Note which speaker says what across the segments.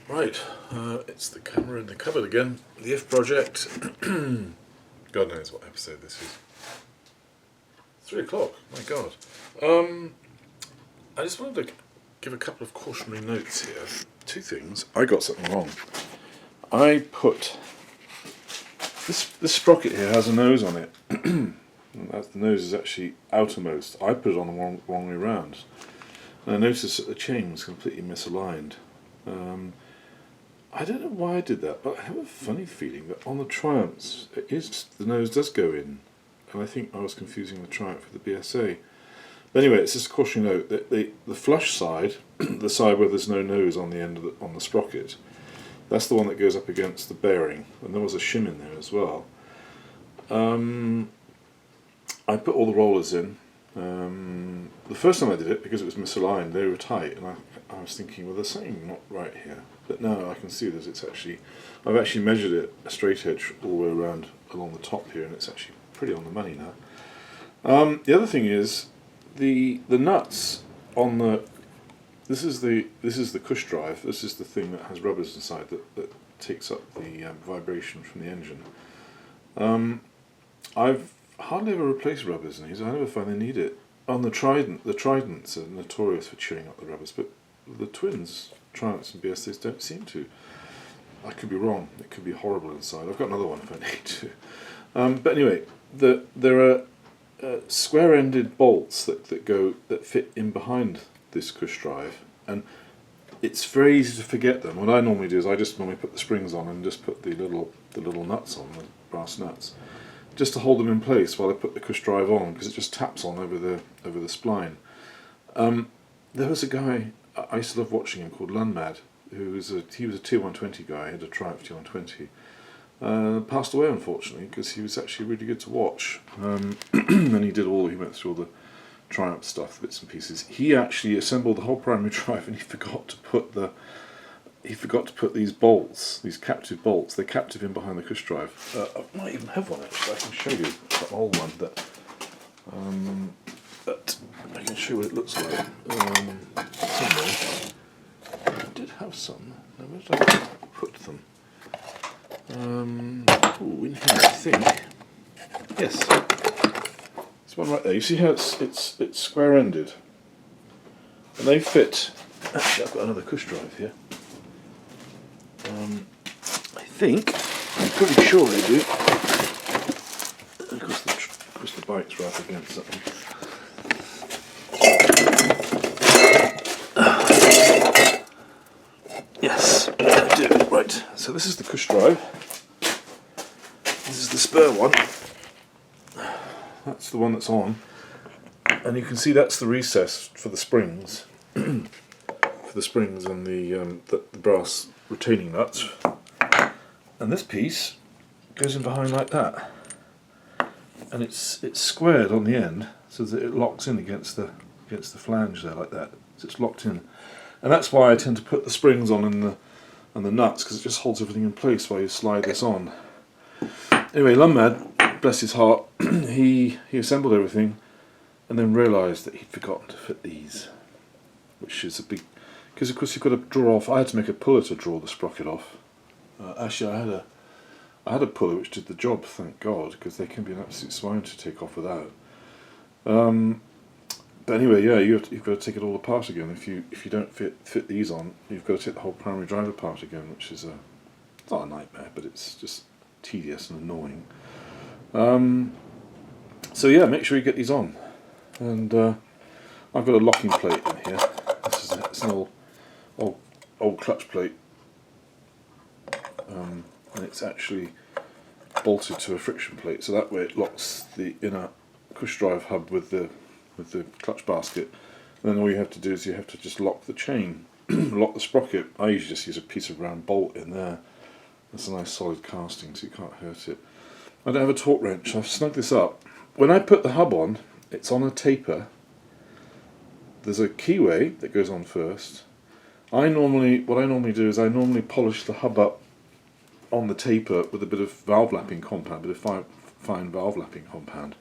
Speaker 1: Right, it's the camera in the cupboard again. The If Project. God knows what episode this is. 3 o'clock, my god. I just wanted to give a couple of cautionary notes here. Two things. I got something wrong. I put... This sprocket here has a nose on it. And the nose is actually outermost. I put it on the wrong way round. And I noticed that the chain was completely misaligned. I don't know why I did that, but I have a funny feeling that on the Triumphs, the nose does go in, and I think I was confusing the Triumph with the BSA. But anyway, it's just a cautionary note that the flush side, the side where there's no nose on the end of on the sprocket, that's the one that goes up against the bearing, and there was a shim in there as well. I put all the rollers in. The first time I did it, because it was misaligned, they were tight, and I was thinking, well, there's something not right here. But now I can see that I've actually measured it a straight edge all the way around along the top here, and it's actually pretty on the money now. The other thing is the nuts on the. This is the cush drive. This is the thing that has rubbers inside that takes up the vibration from the engine. I've hardly ever replaced rubbers in these. I never find they need it. On the Tridents are notorious for chewing up the rubbers, but the twins, Triumphs and BSAs, don't seem to. I could be wrong. It could be horrible inside. I've got another one if I need to. But anyway, there are square-ended bolts that fit in behind this cush drive, and it's very easy to forget them. What I normally do is I just normally put the springs on and just put the little nuts on, the brass nuts, just to hold them in place while I put the cush drive on, because it just taps on over the spline. There was a guy I used to love watching him called Lunmad, he was a T120 guy. He had a Triumph T120. Passed away unfortunately because he was actually really good to watch. And he went through all the Triumph stuff, bits and pieces. He actually assembled the whole primary drive, and he forgot to put these bolts, these captive bolts. They're captive in behind the cush drive. I might even have one actually. I can show you that old one that I can show you what it looks like. Somewhere. I did have some. Now where did I put them? In here I think. Yes. This one right there. You see how it's square-ended, and they fit. Actually, I've got another cush drive here. I'm pretty sure they do. Of course the bike's right up against something. Yes, I do. Right, so this is the cush drive. This is the spur one. That's the one that's on. And you can see that's the recess for the springs. For the springs and the brass retaining nuts. And this piece goes in behind like that. And it's squared on the end so that it locks in against the flange there like that. So it's locked in. And that's why I tend to put the springs on and the nuts, because it just holds everything in place while you slide this on. Anyway, Lunmad, bless his heart, he assembled everything and then realised that he'd forgotten to fit these, which is a big... Because of course you've got to draw off... I had to make a puller to draw the sprocket off. Actually I had a puller which did the job, thank God, because they can be an absolute swine to take off without. But anyway, yeah, you've got to take it all apart again. If you don't fit these on, you've got to take the whole primary drive apart again, which is it's not a nightmare, but it's just tedious and annoying. So yeah, make sure you get these on. And I've got a locking plate in here. It's an old clutch plate, and it's actually bolted to a friction plate, so that way it locks the inner cush drive hub with the clutch basket. And then all you have to do is you have to just lock the chain, lock the sprocket. I usually just use a piece of round bolt in there. That's a nice solid casting, so you can't hurt it. I don't have a torque wrench. I've snugged this up. When I put the hub on, it's on a taper. There's a keyway that goes on first. What I normally do is I normally polish the hub up on the taper with a bit of valve lapping compound, a bit of fine valve lapping compound,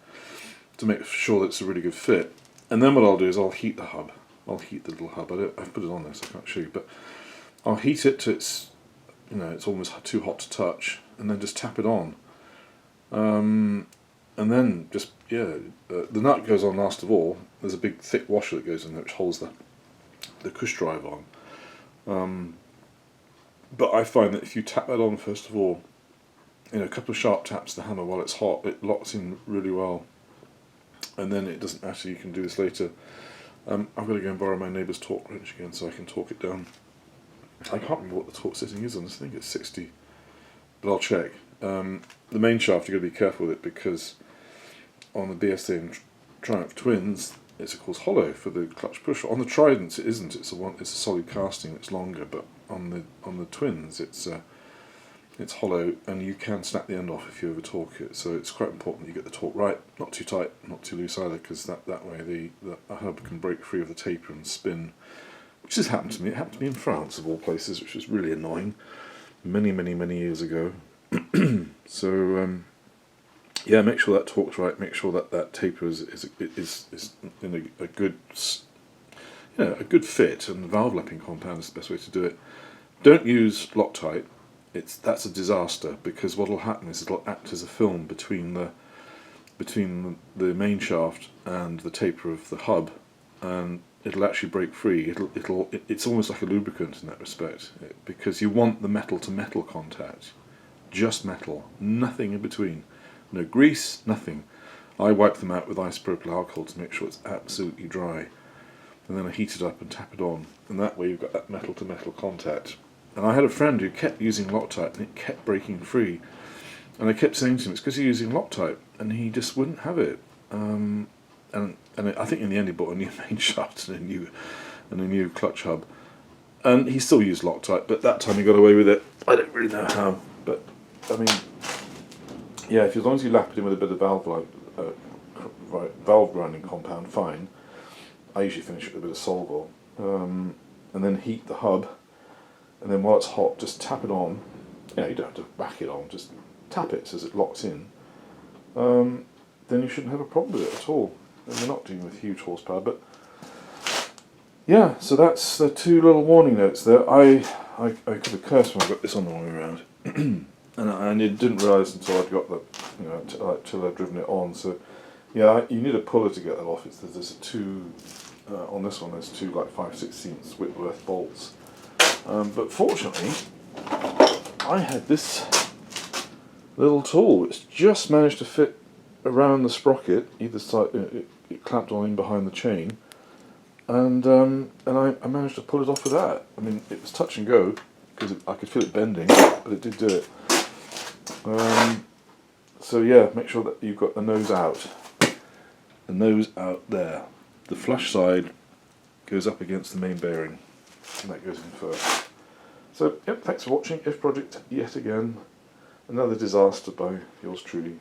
Speaker 1: to make sure that it's a really good fit. And then what I'll do is I'll heat the hub. I'll heat the little hub. I've put it on there so I can't show you, but I'll heat it to it's, it's almost too hot to touch, and then just tap it on. And then just, the nut goes on last of all. There's a big thick washer that goes in there which holds the cush drive on. But I find that if you tap that on first of all, a couple of sharp taps of the hammer while it's hot, it locks in really well. And then it doesn't matter, you can do this later. I've got to go and borrow my neighbour's torque wrench again so I can torque it down. I can't remember what the torque setting is on this, I think it's 60, but I'll check. The main shaft you've got to be careful with it because on the BSA and Triumph Twins it's of course hollow for the clutch push. On the Tridents it isn't, it's a solid casting that's longer, but on the Twins it's hollow and you can snap the end off if you over torque it, so it's quite important that you get the torque right, not too tight, not too loose either, because that way the hub can break free of the taper and spin, which has happened to me. It happened to me in France of all places, which was really annoying many years ago. So make sure that torque's right, make sure that taper is in a good a good fit, and valve lapping compound is the best way to do it. Don't use Loctite. That's a disaster, because what will happen is it'll act as a film between the main shaft and the taper of the hub, and it'll actually break free. It's almost like a lubricant in that respect, because you want the metal to metal contact, just metal, nothing in between, no grease, nothing. I wipe them out with isopropyl alcohol to make sure it's absolutely dry, and then I heat it up and tap it on, and that way you've got that metal to metal contact. And I had a friend who kept using Loctite and it kept breaking free, and I kept saying to him, it's because you're using Loctite, and he just wouldn't have it. And I think in the end he bought a new main shaft and a new clutch hub, and he still used Loctite, but that time he got away with it. I don't really know how, but I mean, as long as you lap it in with a bit of valve grinding compound, fine. I usually finish it with a bit of Solvol, and then heat the hub. And then while it's hot, just tap it on. You don't have to whack it on, just tap it so it locks in. Then you shouldn't have a problem with it at all. And we're not dealing with huge horsepower, but so that's the two little warning notes there. I could have cursed when I got this on the wrong way around, and I didn't realise until I'd got till I'd driven it on. So you need a puller to get that off. There's a two on this one. There's two 5/16 Whitworth bolts. But fortunately, I had this little tool which just managed to fit around the sprocket, either side. It clamped on in behind the chain, and I managed to pull it off with that. I mean, it was touch and go because I could feel it bending, but it did do it. Make sure that you've got the nose out. The nose out there. The flush side goes up against the main bearing, and that goes in first. So, thanks for watching. If Project yet again. Another disaster by yours truly.